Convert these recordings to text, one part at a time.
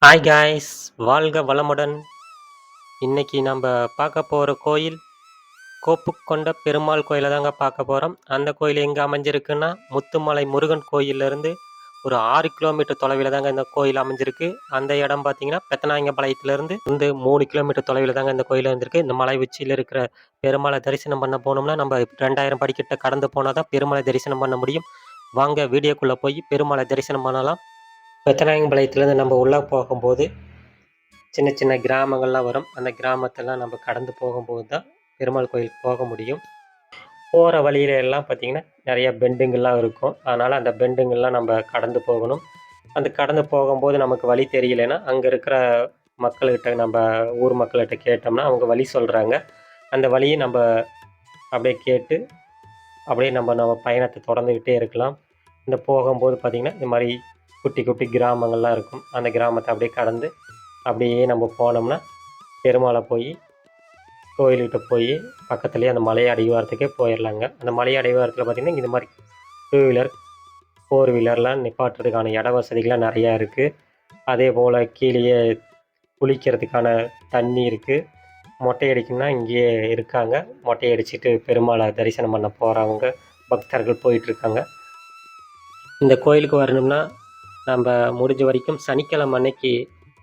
Hi guys, வாழ்க வளமுடன். இன்னைக்கு நம்ம பார்க்க போகிற கோயில் கோப்புக்கொண்ட பெருமாள் கோயிலை தாங்க பார்க்க போகிறோம். அந்த கோயில் எங்கே அமைஞ்சிருக்குன்னா முத்துமலை முருகன் கோயிலிருந்து ஒரு 6 கிலோமீட்டர் தொலைவில் தாங்க இந்த கோயில் அமைஞ்சிருக்கு. அந்த இடம் பார்த்தீங்கன்னா பெத்தநாயங்கபாளையத்துலேருந்து 3 கிலோமீட்டர் தொலைவில் தாங்க இந்த கோயில் இருந்திருக்கு. இந்த மலை உச்சியில் இருக்கிற பெருமாளை தரிசனம் பண்ண போனோம்னா நம்ம 2000 படிக்கிட்ட கடந்து போனால் தான் பெருமாளை தரிசனம் பண்ண முடியும். வாங்க வீடியோக்குள்ளே போய் பெருமாளை தரிசனம் பண்ணலாம். பெத்தநாயங்கபாளையத்துலேருந்து நம்ம உள்ளே போகும்போது சின்ன சின்ன கிராமங்கள்லாம் வரும். அந்த கிராமத்தெல்லாம் நம்ம கடந்து போகும்போது தான் பெருமாள் கோயிலுக்கு போக முடியும். போகிற வழியில எல்லாம் பார்த்திங்கன்னா நிறைய பெண்டுங்கள்லாம் இருக்கும். அதனால் அந்த பெண்டுங்கள்லாம் நம்ம கடந்து போகணும். அந்த கடந்து போகும்போது நமக்கு வழி தெரியலைன்னா அங்கே இருக்கிற மக்கள்கிட்ட நம்ம ஊர் மக்கள்கிட்ட கேட்டோம்னா அவங்க வழி சொல்கிறாங்க. அந்த வழியை நம்ம அப்படியே கேட்டு அப்படியே நம்ம பயணத்தை தொடர்ந்துக்கிட்டே இருக்கலாம். இந்த போகும்போது பார்த்திங்கன்னா இந்த மாதிரி குட்டி குட்டி கிராமங்கள்லாம் இருக்கும். அந்த கிராமத்தை அப்படியே கடந்து அப்படியே நம்ம போனோம்னா பெருமாளை போய் கோயில்கிட்ட போய் பக்கத்துலேயே அந்த மலை அடிவாரத்துக்கே போயிடலாங்க. அந்த மலை அடிவாரத்தில் பார்த்திங்கன்னா இந்த மாதிரி 2 வீலர் 4 வீலர்லாம் நிப்பாட்டுறதுக்கான இட வசதிகள்லாம் நிறையா இருக்குது. அதே போல் கீழேயே குளிக்கிறதுக்கான தண்ணி இருக்குது. மொட்டை அடிக்கணும்னா இங்கேயே இருக்காங்க. மொட்டை அடிச்சுட்டு பெருமாளை தரிசனம் பண்ண போகிறவங்க பக்தர்கள் போயிட்டுருக்காங்க. இந்த கோயிலுக்கு வரணும்னா நம்ம முடிஞ்ச வரைக்கும் சனிக்கிழமை அன்னைக்கு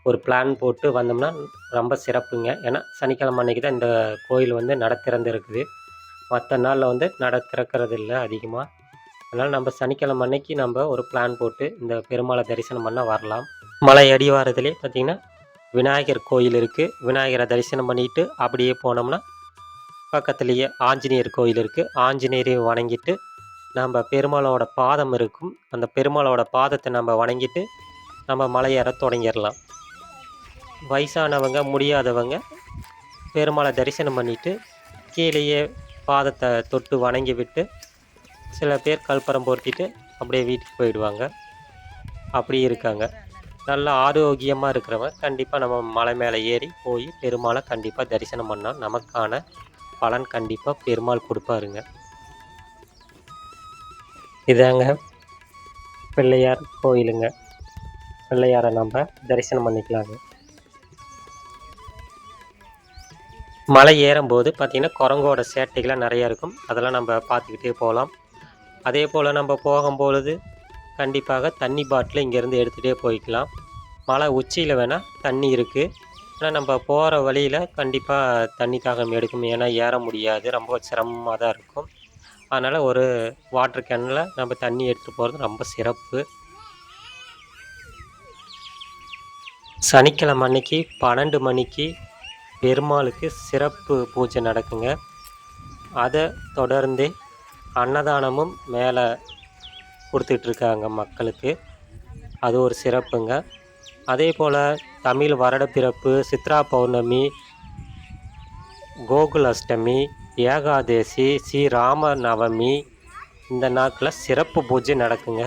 ஒரு பிளான் போட்டு வந்தோம்னா ரொம்ப சிறப்புங்க. ஏன்னா சனிக்கிழமை அன்னைக்கு தான் இந்த கோயில் வந்து நட திறந்து இருக்குது. மற்ற நாளில் வந்து நட திறக்கிறது இல்லை அதிகமாக. அதனால் நம்ம சனிக்கிழமை அன்னைக்கு நம்ம ஒரு பிளான் போட்டு இந்த பெருமாளை தரிசனம் பண்ண வரலாம். மலை அடிவாரத்திலே பார்த்திங்கன்னா விநாயகர் கோயில் இருக்குது. விநாயகரை தரிசனம் பண்ணிட்டு அப்படியே போனோம்னா பக்கத்துலேயே ஆஞ்சநேயர் கோயில் இருக்குது. ஆஞ்சநேயரையும் வணங்கிட்டு நம்ம பெருமாளோட பாதம் இருக்கும். அந்த பெருமாளோட பாதத்தை நம்ம வணங்கிட்டு நம்ம மலை ஏற தொடங்கிடலாம். வயசானவங்க முடியாதவங்க பெருமாளை தரிசனம் பண்ணிவிட்டு கீழேயே பாதத்தை தொட்டு வணங்கி விட்டு சில பேர் கற்பூரம் பொருத்திட்டு அப்படியே வீட்டுக்கு போயிடுவாங்க. அப்படி இருக்காங்க. நல்ல ஆரோக்கியமாக இருக்கிறவங்க கண்டிப்பாக நம்ம மலை மேலே ஏறி போய் பெருமாளை கண்டிப்பாக தரிசனம் பண்ணால் நமக்கான பலன் கண்டிப்பாக பெருமாள் கொடுப்பாருங்க. இதாங்க பிள்ளையார் கோயிலுங்க. பிள்ளையாரை நம்ம தரிசனம் பண்ணிக்கலாங்க. மலை ஏறும்போது பார்த்திங்கன்னா குரங்கோட சேட்டைகள்லாம் நிறையா இருக்கும். அதெல்லாம் நம்ம பார்த்துக்கிட்டே போகலாம். அதே போல் நம்ம போகும்பொழுது கண்டிப்பாக தண்ணி பாட்டில் இங்கேருந்து எடுத்துகிட்டே போய்க்கலாம். மலை உச்சியில் வேணால் தண்ணி இருக்குது. ஆனால் நம்ம போகிற வழியில் கண்டிப்பாக தண்ணி தாகம் எடுக்கும். ஏன்னா ஏற முடியாது, ரொம்ப சிரமமாக தான் இருக்கும். அதனால் ஒரு வாட்டர் கேனில் நம்ம தண்ணி எடுத்துகிட்டு போகிறது ரொம்ப சிறப்பு. சனிக்கிழமை அன்னைக்கு 12 மணிக்கு பெருமாளுக்கு சிறப்பு பூஜை நடக்குங்க. அதை தொடர்ந்து அன்னதானமும் மேலே கொடுத்துட்ருக்காங்க மக்களுக்கு. அது ஒரு சிறப்புங்க. அதே போல் தமிழ் வருடப்பிறப்பு, சித்ரா பௌர்ணமி, கோகுல அஷ்டமி, ஏகாதேசி, ஸ்ரீராம நவமி இந்த நாட்களில் சிறப்பு பூஜை நடக்குங்க.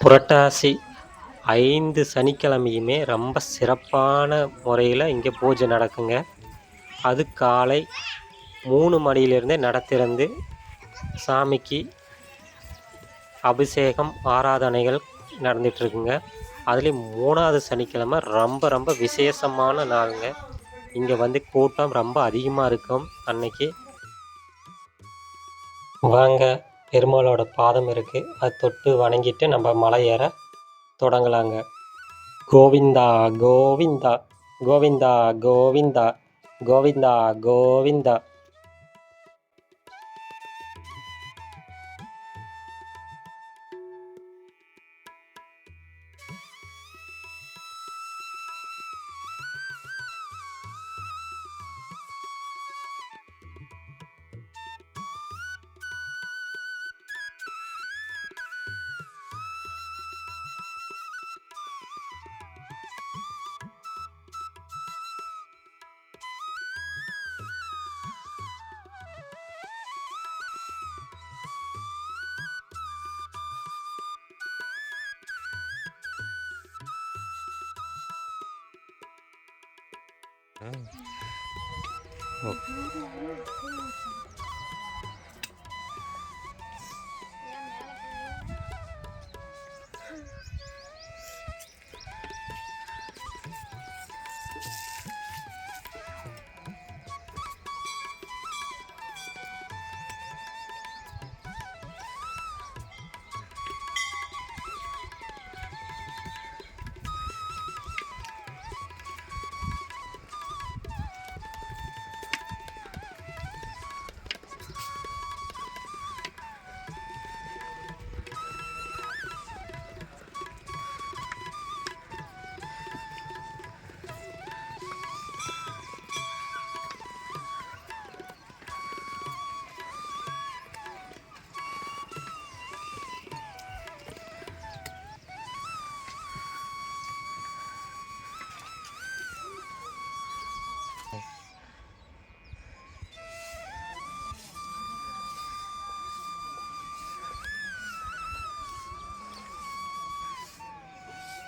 புரட்டாசி 5 சனிக்கிழமையுமே ரொம்ப சிறப்பான முறையில் இங்கே பூஜை நடக்குங்க. அது காலை 3 மணியிலிருந்தே நட திறந்து சாமிக்கு அபிஷேகம் ஆராதனைகள் நடந்துகிட்ருக்குங்க. அதுலேயும் 3வது சனிக்கிழமை ரொம்ப ரொம்ப விசேஷமான நாளுங்க. இங்கே வந்து கூட்டம் ரொம்ப அதிகமாக இருக்கும் அன்னைக்கு. வாங்க பெருமாளோட பாதம் இருக்குது, அது தொட்டு வணங்கிட்டு நம்ம மலை ஏற தொடங்கலாங்க. கோவிந்தா கோவிந்தா கோவிந்தா கோவிந்தா கோவிந்தா கோவிந்தா.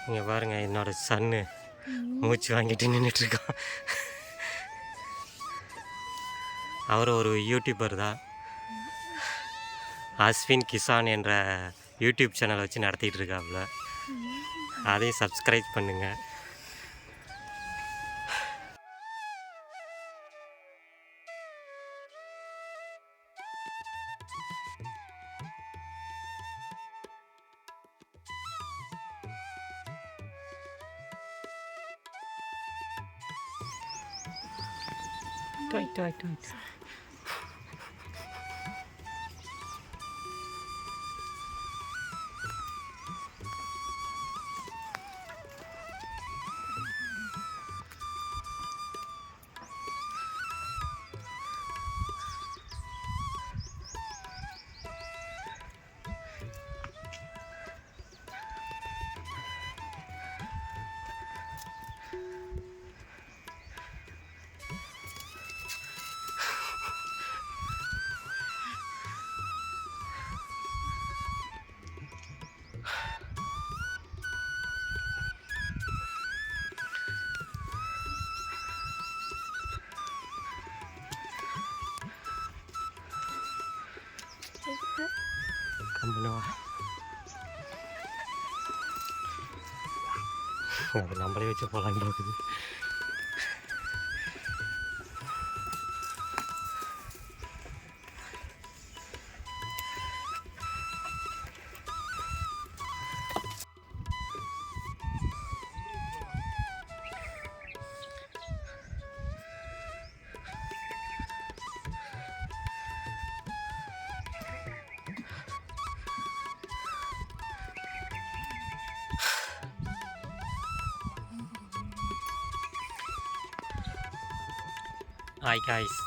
இங்கே பாருங்கள், என்னோடய சன்னு மூச்சு வாங்கிட்டு நின்றுட்டுருக்கான். அவர் ஒரு யூடியூபர் தான். அஸ்வின் கிசான் என்ற யூடியூப் சேனல் வச்சு நடத்திட்டு இருக்காப்புல. அதையும் சப்ஸ்கிரைப் பண்ணுங்கள். கம்பெனிவா அது நம்மளே வச்சு போகலான்னு பார்க்குது. ஹாய் காய்ஸ்,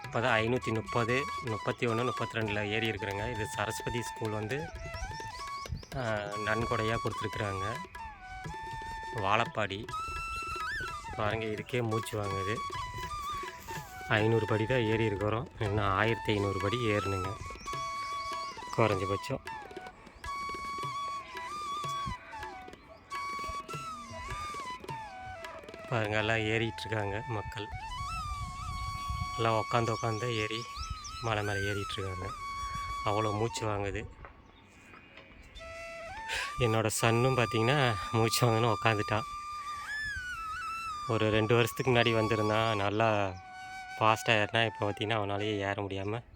இப்போ தான் 530, 31, 32 ஏறி இருக்கிறேங்க. இது சரஸ்வதி ஸ்கூல் வந்து நன்கொடையாக கொடுத்துருக்குறாங்க. வாழப்பாடி பாருங்கள், இதுக்கே மூச்சு வாங்குது. 500 படி தான் ஏறி இருக்கிறோம். இன்னும் 1500 படி ஏறணுங்க குறைஞ்சபட்சம். பாருங்கள், எல்லாம் ஏறிட்டுருக்காங்க மக்கள். எல்லாம் உட்காந்து ஏறி மலை மேலே ஏறிட்டுருக்காங்க. அவ்வளோ மூச்சு வாங்குது. என்னோடய சன்னும் பார்த்திங்கன்னா மூச்சு வாங்கன்னு உக்காந்துட்டான். ஒரு 2 வருஷத்துக்கு முன்னாடி வந்திருந்தான், நல்லா ஃபாஸ்ட்டாக ஏறினா. இப்போ பார்த்திங்கன்னா அவனாலேயே ஏற முடியாமல்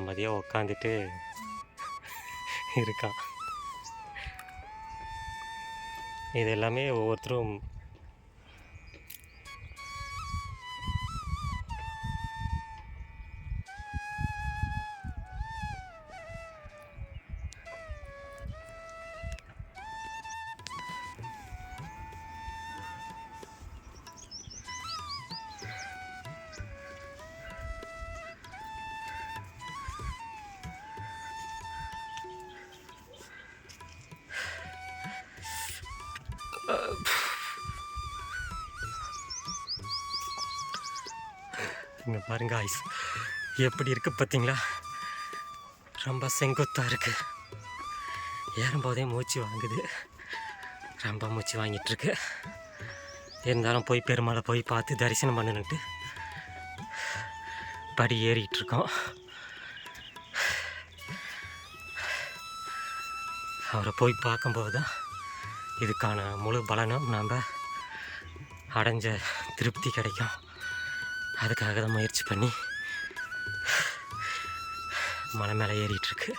அமைதியாக உக்காந்துட்டு இருக்கான். இது எல்லாமே ஒவ்வொருத்தரும் இங்கே பாருங்க ஐஸ் எப்படி இருக்குது பார்த்தீங்களா? ரொம்ப செங்குத்தாக இருக்குது. ஏறும்போதே மூச்சு வாங்குது. ரொம்ப மூச்சு வாங்கிட்டுருக்கு. இருந்தாலும் போய் பெருமாளை போய் பார்த்து தரிசனம் பண்ணணுன்ட்டு படி ஏறிட்டுருக்கோம். அவரை போய் பார்க்கும்போது தான் இதுக்கான முழு பலனும் நாம் அடைஞ்ச திருப்தி கிடைக்கும். அதுக்காக தான் முயற்சி பண்ணி மலை மேலே ஏறிட்டுருக்கு.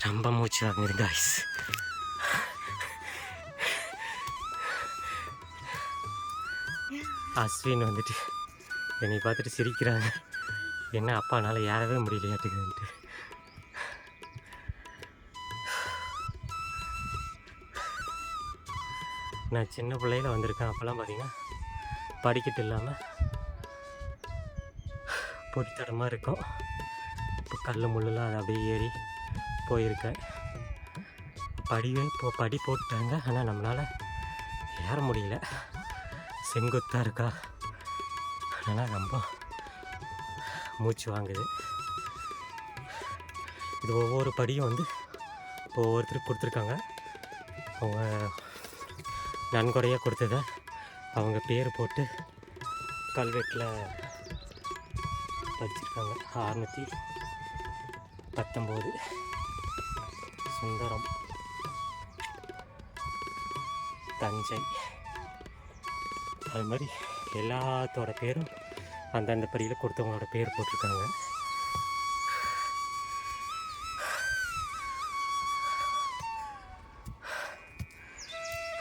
ரொம்ப மூச்சு வாங்குது காய்ஸ். அஸ்வின் வந்துட்டு என்னை பார்த்துட்டு சிரிக்கிறாங்க. என்ன அப்பானால ஏறவே முடியலையாட்டுக்குன்ட்டு. நான் சின்ன பிள்ளையில் வந்திருக்கேன். அப்போல்லாம் பார்த்திங்கன்னா படிக்கட்டு இல்லாமல் பொடித்தடமாக இருக்கும். இப்போ கல் முள்ளெலாம் அதை அப்படியே ஏறி போயிருக்கேன். இப்போ படி போட்டாங்க, ஆனால் நம்மளால் ஏற முடியல. செங்குத்தாக இருக்கா, அதனால் ரொம்ப மூச்சு வாங்குது. இது ஒவ்வொரு படியும் வந்து இப்போ ஒவ்வொருத்தருக்கு கொடுத்துருக்காங்க. அவங்க நன்கொடையாக கொடுத்ததை அவங்க பேர் போட்டு கல்வெட்டில் வச்சுருக்காங்க. 619 சுந்தரம், தஞ்சை. அது மாதிரி எல்லாத்தோட பேரும் அந்தந்த படியில் கொடுத்தவங்களோட பேர் போட்டிருக்காங்க.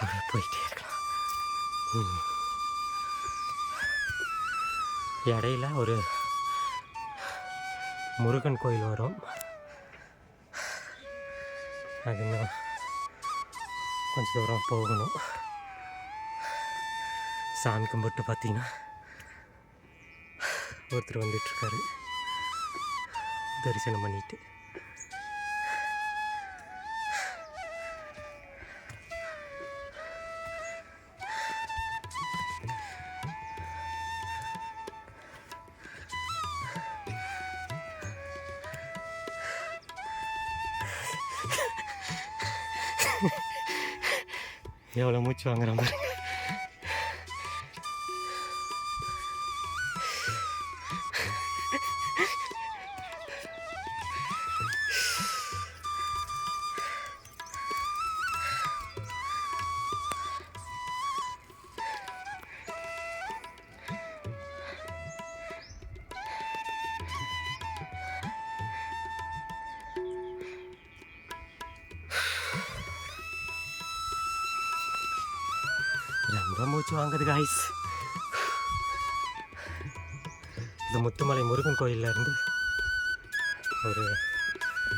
அப்படியே போயிட்டே இருக்கலாம். இடையில ஒரு முருகன் கோயில் வரும். அது இன்னும் கொஞ்சம் தூரம் போகணும். சாமி கும்பிட்டு பார்த்தீங்கன்னா ஒருத்தர் வந்துட்டுருக்காரு தரிசனம் பண்ணிட்டு. எவ்வளோ மூச்சு வாங்குற மாதிரி. ரொம்ப மூச்சு வாங்குது காய்ஸ். இது முத்துமலை முருகன் கோயிலேருந்து ஒரு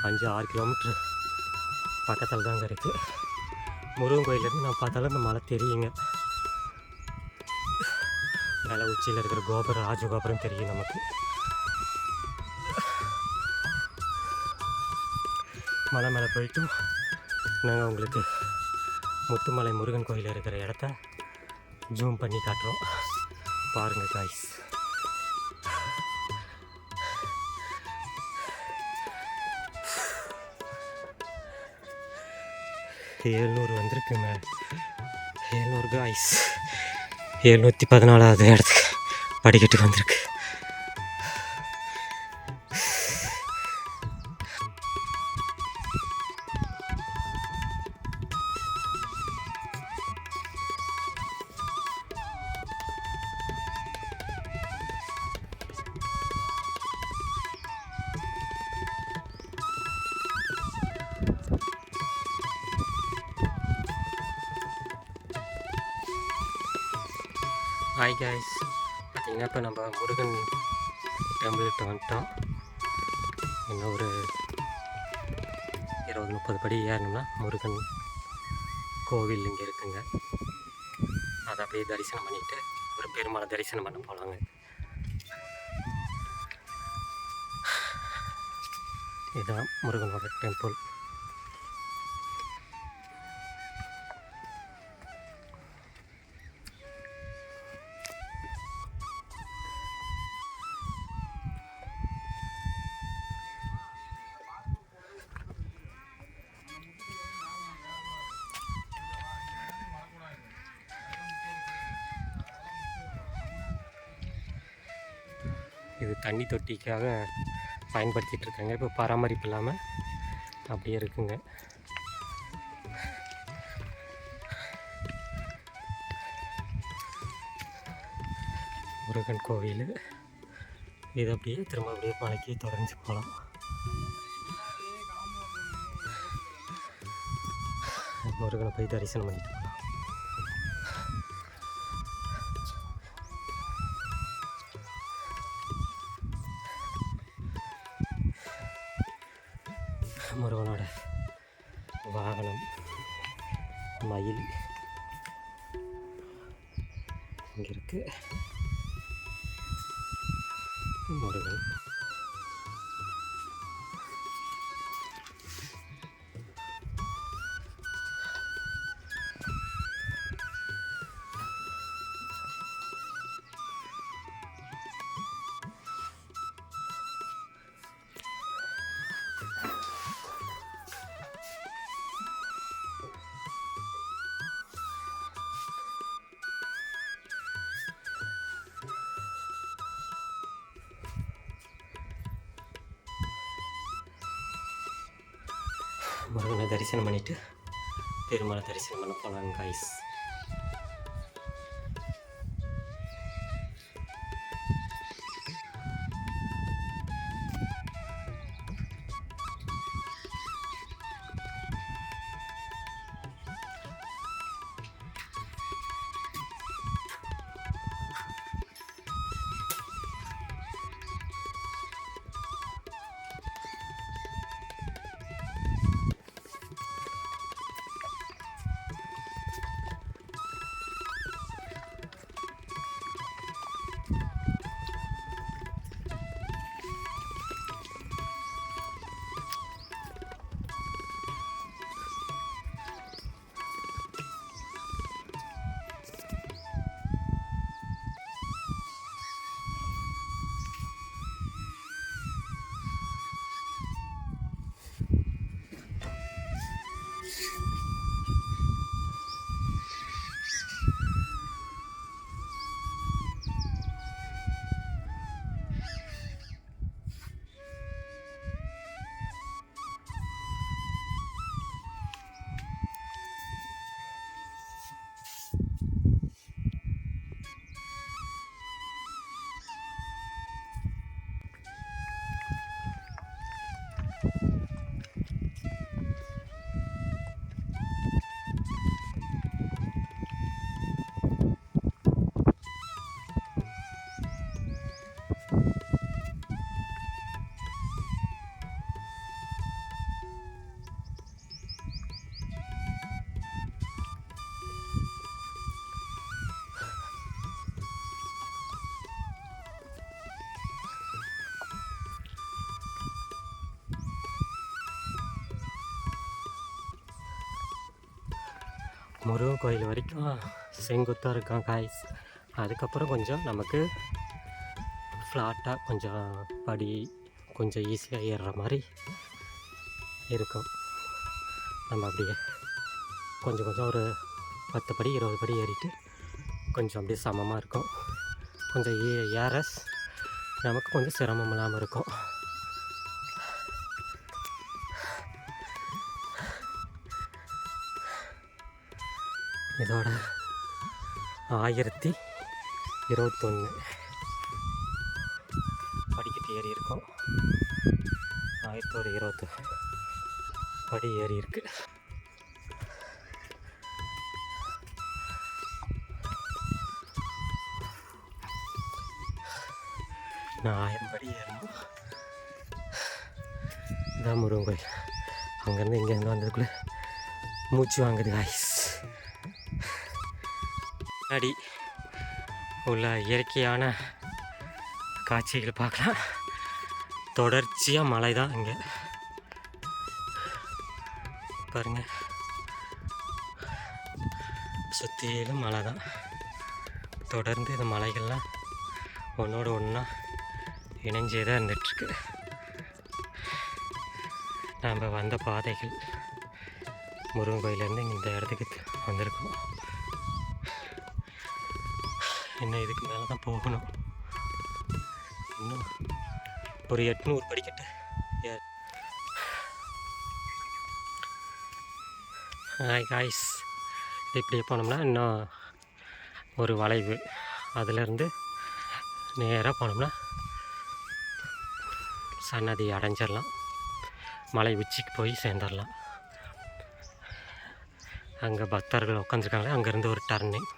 5-6 கிலோமீட்ரு பக்கத்தில் தாங்க இருக்குது. முருகன் கோயிலேருந்து நான் பார்த்தாலும் இந்த மலை தெரியுங்க. மேலே உச்சியில் இருக்கிற கோபுரம், ராஜகோபுரம் தெரியும் நமக்கு. மலை மேலே போயிட்டு நாங்கள் உங்களுக்கு முத்துமலை முருகன் கோயில் இருக்கிற இடத்த ஜூம் பண்ணி காட்டுறோம். பாருங்கள் காய்ஸ். எழுநூறு வந்திருக்குங்க. 700 காய்ஸ். 714வது இடத்துக்கு படிக்கட்டு வந்திருக்கு. ஹாய் காய்ஸ், பார்த்திங்கன்னா இப்போ நம்ம முருகன் டெம்பிள்கிட்ட வந்துட்டோம். இன்னும் ஒரு 20-30 படி ஏறணும்னா முருகன் கோவில் இங்கே இருக்குங்க. அதை அப்படியே தரிசனம் பண்ணிவிட்டு ஒரு பெருமாளை தரிசனம் பண்ண போகலாங்க. இதுதான் முருகனோட டெம்பிள். இது தண்ணி தொட்டிக்காக பயன்படுத்திகிட்டு இருக்காங்க. இப்போ பராமரிப்பு இல்லாமல் அப்படியே இருக்குங்க. முருகன் கோவில் இது அப்படியே திரும்ப அப்படியே மலைக்கு தொடர்ந்து போகலாம். முருகனை போய் தரிசனம் பண்ணிட்டு போகலாம். முருகனோட வாகனம் மயில் இங்கே இருக்கு. முருகன் முருகனை தரிசனம் பண்ணிவிட்டு பெருமாளை தரிசனம் பண்ண போகலாங்க காய்ஸ். முருகன் கோயில் வரைக்கும் செங்குத்தாக இருக்கான் காய்ஸ். அதுக்கப்புறம் கொஞ்சம் நமக்கு ஃப்ளாட்டாக கொஞ்சம் படி கொஞ்சம் ஈஸியாக ஏறுற மாதிரி இருக்கும். நம்ம அப்படியே கொஞ்சம் கொஞ்சம் ஒரு 10 படி 20 படி ஏறிட்டு கொஞ்சம் அப்படியே சமமாக இருக்கும். கொஞ்சம் ஏற நமக்கு கொஞ்சம் சிரமம் இல்லாமல் இருக்கும். இதோட 1021 படிக்கட்டு ஏறி இருக்கும். 1020 படி ஏறி இருக்கு. நான் 1000 படி ஏறணும். இதான் முருகன் கோயில். அங்கேருந்து இங்கேருந்து வந்ததுக்குள்ளே மூச்சு வாங்குது காய்ஸ். அடி உள்ள இயற்கையான காட்சிகள் பார்க்கலாம். தொடர்ச்சியாக மலை தான் இங்கே பாருங்கள். சுற்றிலும் மலை தான். தொடர்ந்து இந்த மலைகள்லாம் ஒன்றோடு ஒன்றா இணைஞ்சே தான் இருந்துகிட்ருக்கு. நம்ம வந்த பாதைகள் முருகன் கோயிலேருந்து இந்த இடத்துக்கு வந்திருக்கோம். இன்னும் இதுக்கு மேலே தான் போகணும். இன்னும் ஒரு 800 படிக்கட்டு. காய்ஸ், இப்படியே போனோம்னா இன்னும் ஒரு வளைவு, அதிலேருந்து நேராக போனோம்னா சன்னதி அடைஞ்சிடலாம். மலை உச்சிக்கு போய் சேர்ந்துடலாம். அங்கே பக்தர்கள் உட்காந்துருக்காங்களே, அங்கேருந்து ஒரு டர்னிங்.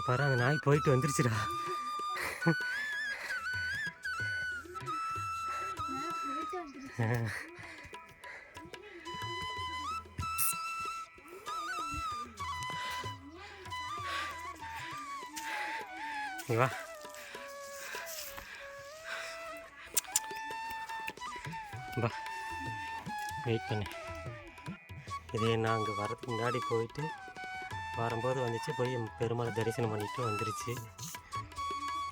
பாரு அந்த நாய் போயிட்டு வந்துருச்சுடா. வா வா வெயிட் பண்ணு. இதே நான் அங்கே வரதுக்கு முன்னாடி போயிட்டு வரும்போது வந்துச்சு, போய் பெருமாளை தரிசனம் பண்ணிட்டு வந்துருச்சு.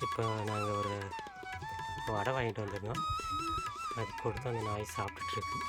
இப்போ நாங்கள் ஒரு வடை வாங்கிட்டு வந்துருந்தோம், அது கொடுத்து அந்த நாய் சாப்பிட்டுட்ருக்கு.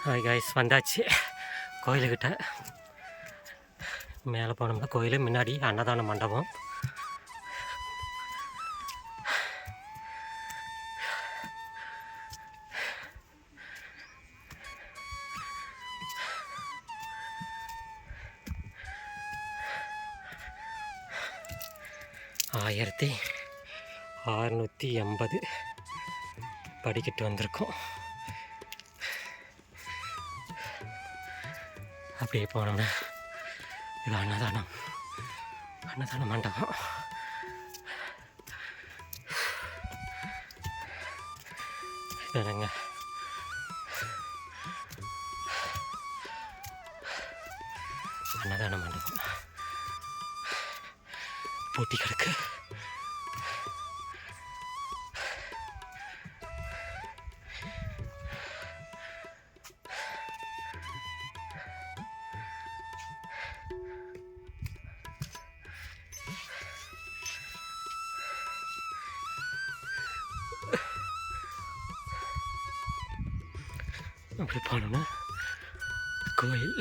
ஹாய் காய்ஸ், வந்தாச்சு கோயிலுக்கிட்ட. மேலே போனோம்னா கோயில், முன்னாடி அன்னதான மண்டபம். ஆயிரத்தி 680 படிக்கிட்டு வந்திருக்கோம். அப்படியே போனோம்னா இது அன்னதான மண்டபம். இதுங்க அன்னதான மண்டபம் பூட்டி கிடக்கு. அப்படி போனோம்னா கோயில்.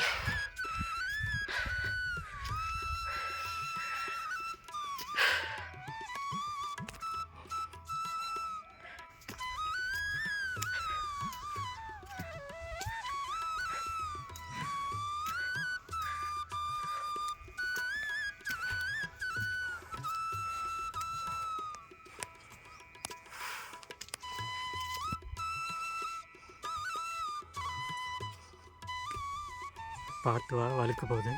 பார்த்து வா, வழுக்க போகுது.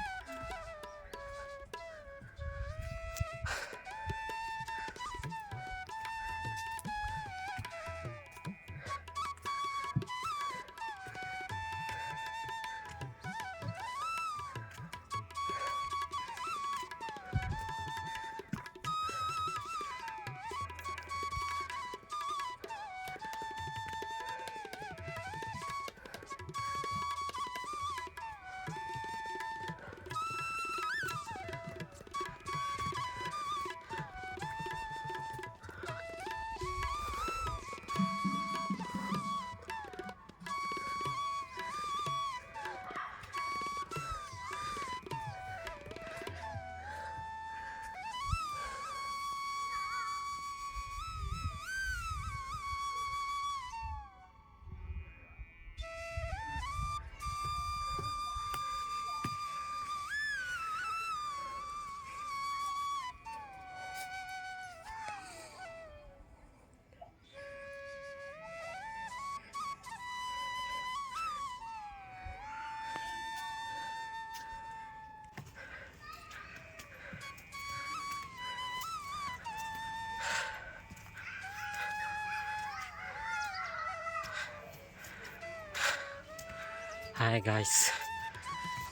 ஹாய் காய்ஸ்,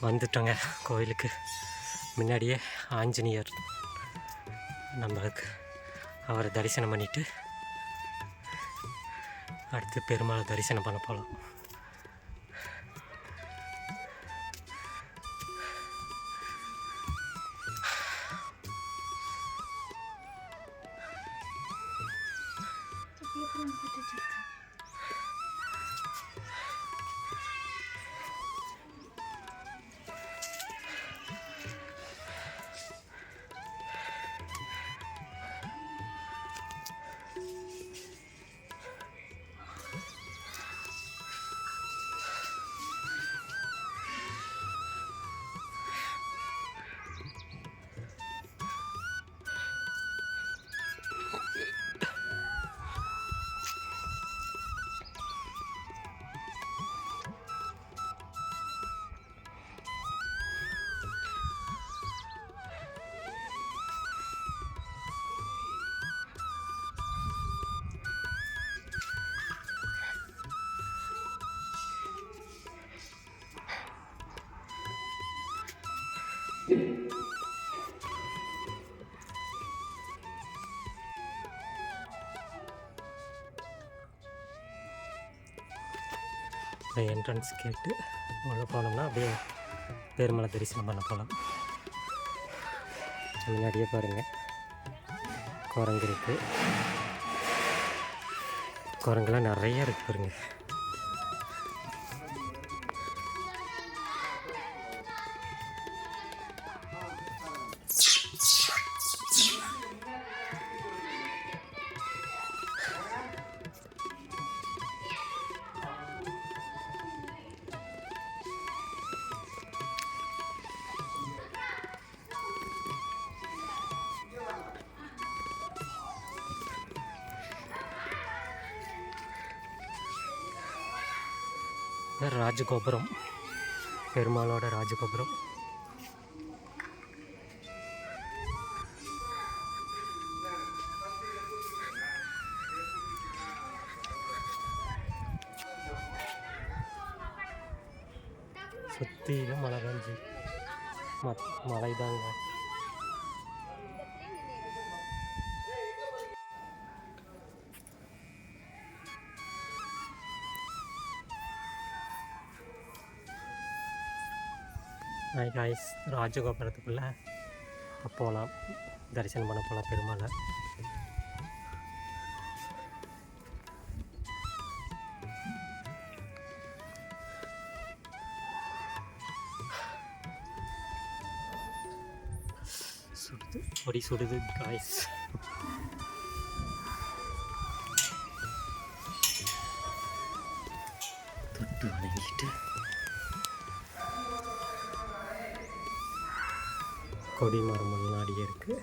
வந்துட்டோங்க கோயிலுக்கு. முன்னாடியே ஆஞ்சநேயர் நம்மளுக்கு அவரை தரிசனம் பண்ணிவிட்டு அடுத்து பெருமாளை தரிசனம் பண்ண போகலாம். என்ட்ரன்ஸ் கேட்டு உள்ளே போனோம்னா அப்படியே பெருமலை தரிசனம் பண்ண போகலாம். முன்னாடியே பாருங்கள் குரங்கு இருக்குது. குரங்குலாம் நிறைய இருக்குது பாருங்க. ராஜகோபுரம், பெருமாளோட ராஜகோபுரம். சுற்றிலும் மழை பெஞ்சு மழை தாங்க. ஹாய் காய்ஸ், ராஜகோபுரத்துக்குள்ளே போகலாம், தரிசனம் பண்ண போகலாம் பெருமாளை. சுடுது, பொடி சுடுது காய்ஸ். தொட்டு வணங்கிட்டு கொடிமரம் முன்னாடியே இருக்குது.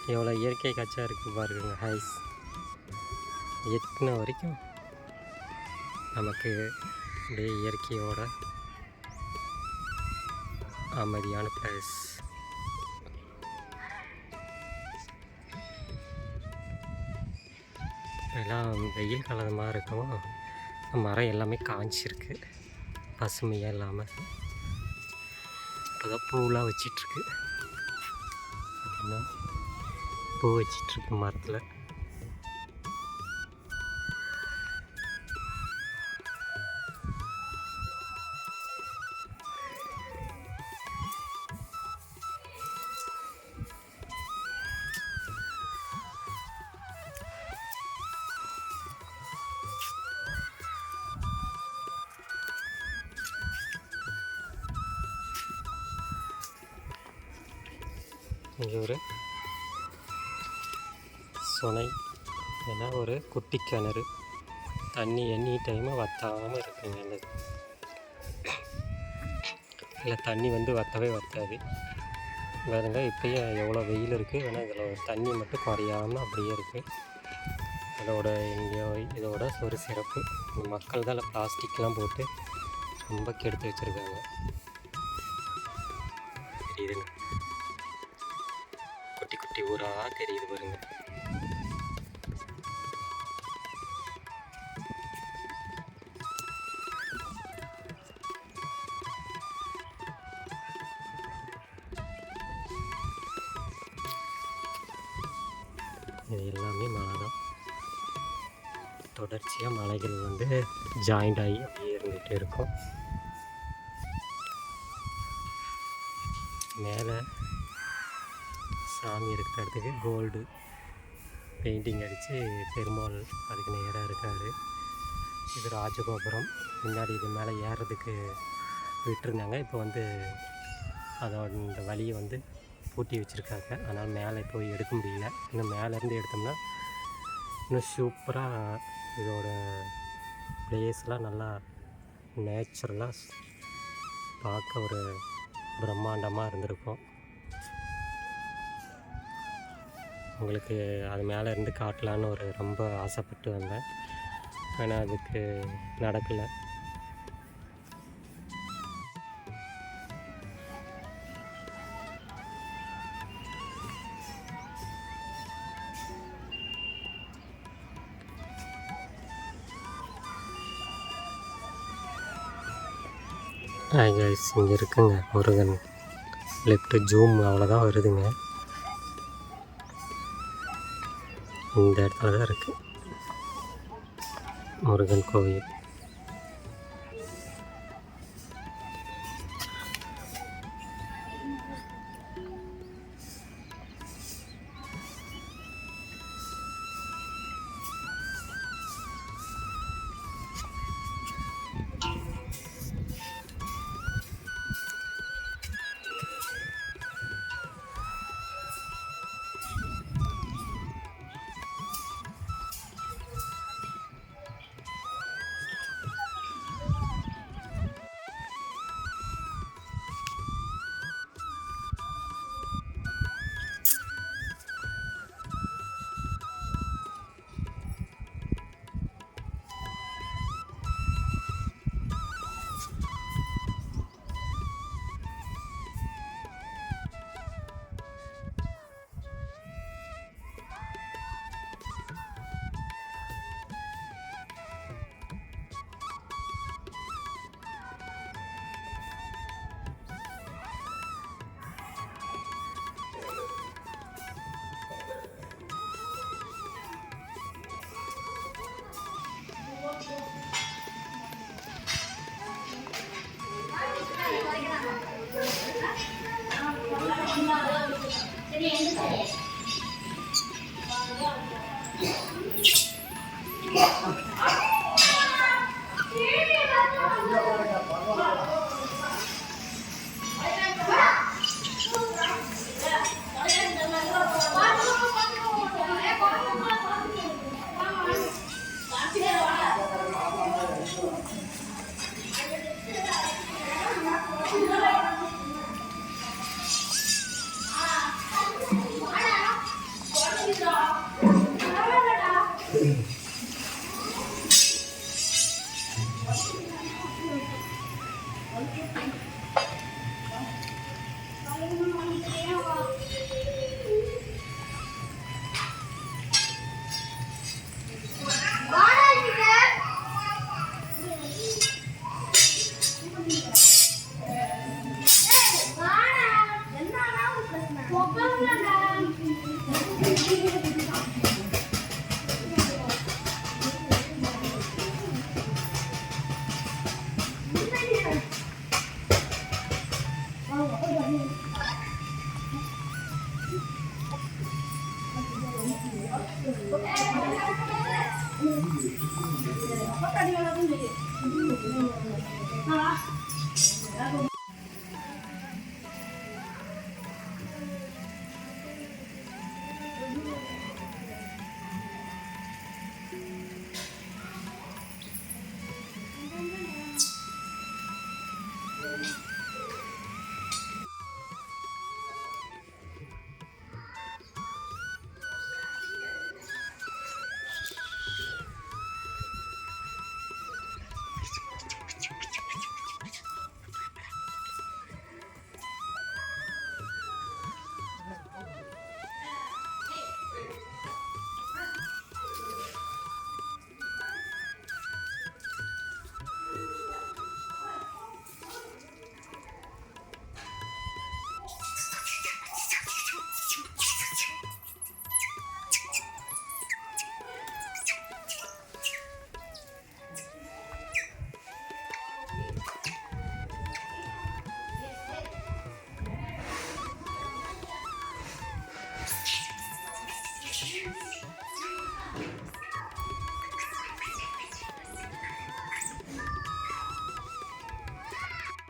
எவ்வளோ இயற்கை காட்சியாக இருக்குது பாருங்க ஹைஸ். எட்டின வரைக்கும் நமக்கு அப்படியே இயற்கையோட அமைதியான பிளேஸ். எல்லாம் வெயில் காலமாக இருக்கும். மரம் எல்லாமே காஞ்சிருக்கு, பசுமையாக இல்லாமல். இப்போதான் பூவெலாம் வச்சிட்ருக்கு. அப்படின்னா பூ வச்சிட்ருக்கு மரத்தில். இங்கே ஒரு சுனை, ஏன்னா ஒரு குட்டி கிணறு, தண்ணி எனி டைமும் வற்றாமல் இருக்குங்க. இல்லை தண்ணி வந்து வற்றவே வற்றாது. வேறுங்க இப்போயும் எவ்வளோ வெயில் இருக்குது, ஆனால் இதில் தண்ணி மட்டும் குறையாமல் அப்படியே இருக்குது. இதோட ஒரு சிறப்பு, மக்கள் தான் பிளாஸ்டிக்லாம் போட்டு ரொம்ப கெடுத்து வச்சுருக்காங்க. தெரியுதுங்க, குட்டி குட்டி ஊராக தெரியுது பாருங்க. இது எல்லாமே மழை தான். தொடர்ச்சியாக மலைகள் வந்து ஜாயிண்ட் ஆகி அப்படியே இருந்துகிட்டே இருக்கும். மேலே சாமி இருக்கிற இடத்துக்கு கோல்டு பெயிண்டிங் அடித்து பெருமாள் அதுக்கு நேராக இருக்கார். இது ராஜகோபுரம். முன்னாடி இது மேலே ஏறுறதுக்கு விட்டுருந்தாங்க, இப்போ வந்து அதோட இந்த வழியை வந்து பூட்டி வச்சுருக்காங்க. அதனால் மேலே போய் எடுக்க முடியல. இன்னும் மேலேருந்து எடுத்தோம்னா இன்னும் சூப்பராக இதோட பிளேஸ்லாம் நல்லா நேச்சுரலாக பார்க்க ஒரு பிரம்மாண்டமாக இருந்திருக்கும். உங்களுக்கு அது மேலே இருந்து காட்டலான்னு ஒரு ரொம்ப ஆசைப்பட்டு வந்தேன், ஆனால் அதுக்கு நடக்கலை. கைஸ், இங்கே இருக்குங்க முருகன். லெஃப்ட்டு ஜூம் அவ்வளோதான் வருதுங்க. இந்த இடத்துல தான் இருக்குது முருகன் கோவில்.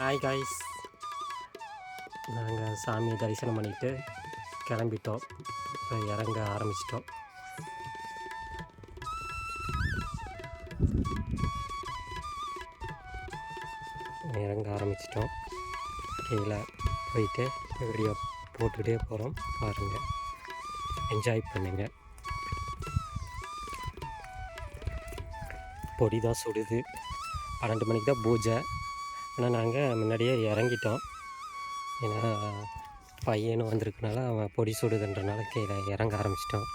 ஹாய் காய்ஸ், நாங்கள் சாமியை தரிசனம் பண்ணிவிட்டு கிளம்பிட்டோம். இப்போ இறங்க ஆரம்பிச்சிட்டோம். கீழே போயிட்டு வீடியோ போட்டுக்கிட்டே போகிறோம். பாருங்கள், என்ஜாய் பண்ணுங்கள். பொடி தான் சுடுது. 12 மணிக்கு தான் பூஜை. ஆனால் நாங்கள் முன்னாடியே இறங்கிட்டோம். ஏன்னா பையனும் வந்திருக்கனால அவன் பொடி சுடுதுன்றனால கீழே இறங்க ஆரம்பிச்சிட்டோம்.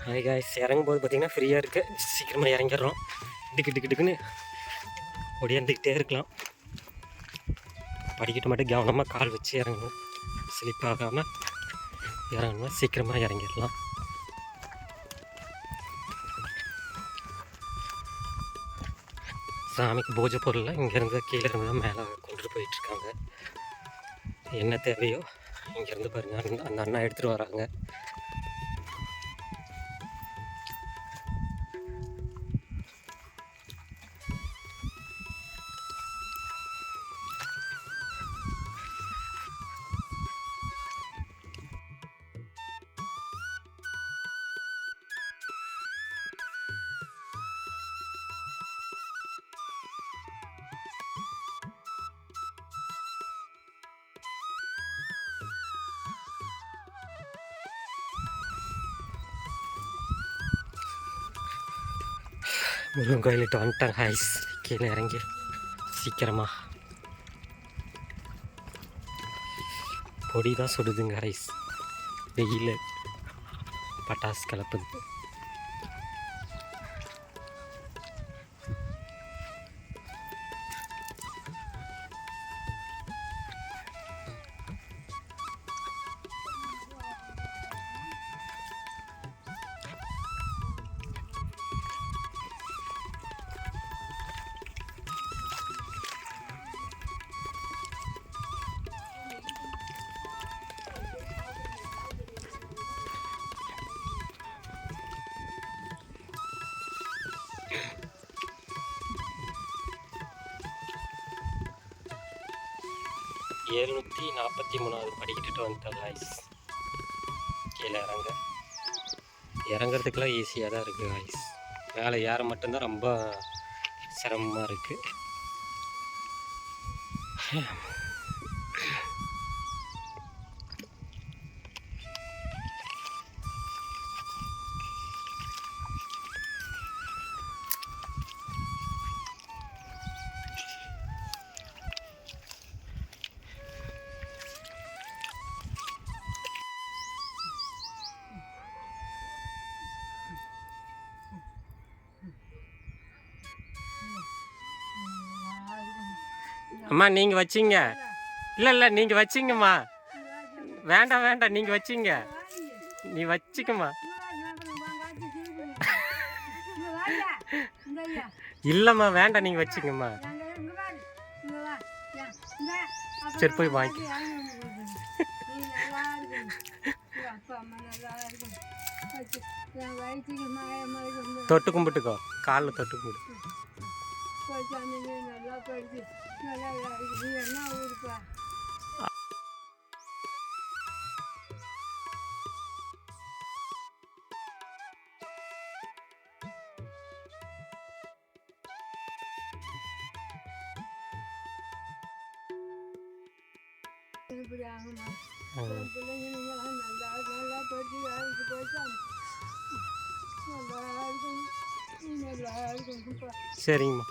ஹாய் காய்ஸ், இறங்கும்போது பார்த்திங்கன்னா ஃப்ரீயாக இருக்குது. சீக்கிரமாக இறங்கிடுறோம். டிக்குன்னு ஒடியாந்துக்கிட்டே இருக்கலாம். படிக்கிட்டு மட்டும் கவனமாக கால் வச்சு இறங்கணும். ஸ்லிப் ஆகாமல் இறங்கணும். சீக்கிரமாக இறங்கிடலாம். சாமிக்கு பூஜை பொருள்லாம் இங்கேருந்து கீழே இருந்து தான் மேலே கொண்டுட்டு போயிட்டுருக்காங்க. என்ன தேவையோ இங்கேருந்து பாருங்கள், அந்த அண்ணா எடுத்துகிட்டு வராங்க. முருகன் கோயிலிட்டு வந்துட்டாங்க ஹைஸ். கீழே இறங்கி சீக்கிரமாக. பொடி தான் சுடுதுங்க ஹைஸ். வெயில் பட்டாசு கலப்புது. ஏழ்நூற்றி 43வது படிக்கிட்டு வந்துட்டோம் காய்ஸ். கீழே இறங்குறதுக்கெல்லாம் ஈஸியாக தான் இருக்குது காய்ஸ். மேலே ஏற மட்டும்தான் ரொம்ப சிரமமாக இருக்குது. அம்மா நீங்கள் வச்சிங்க. இல்லை நீங்கள் வச்சிங்கம்மா. வேண்டாம் நீங்கள் வச்சிங்க. நீ வச்சிக்கம்மா. இல்லைம்மா வேண்டாம், நீங்கள் வச்சிங்கம்மா. சரி போய் வாங்கி தொட்டு கும்பிட்டுக்கோ. காலில் தொட்டு கும்பிட்டு. நல்லா படிச்சு நல்லா நீ என்ன ஊருப்பா. இப்படி ஆகுமா? பிள்ளைங்க நீங்களாம் நல்லா நல்லா படிச்சு வேலைக்கு போயிட்டா நல்லா இருக்கும். நல்லா இருக்கும். சரிங்கம்மா.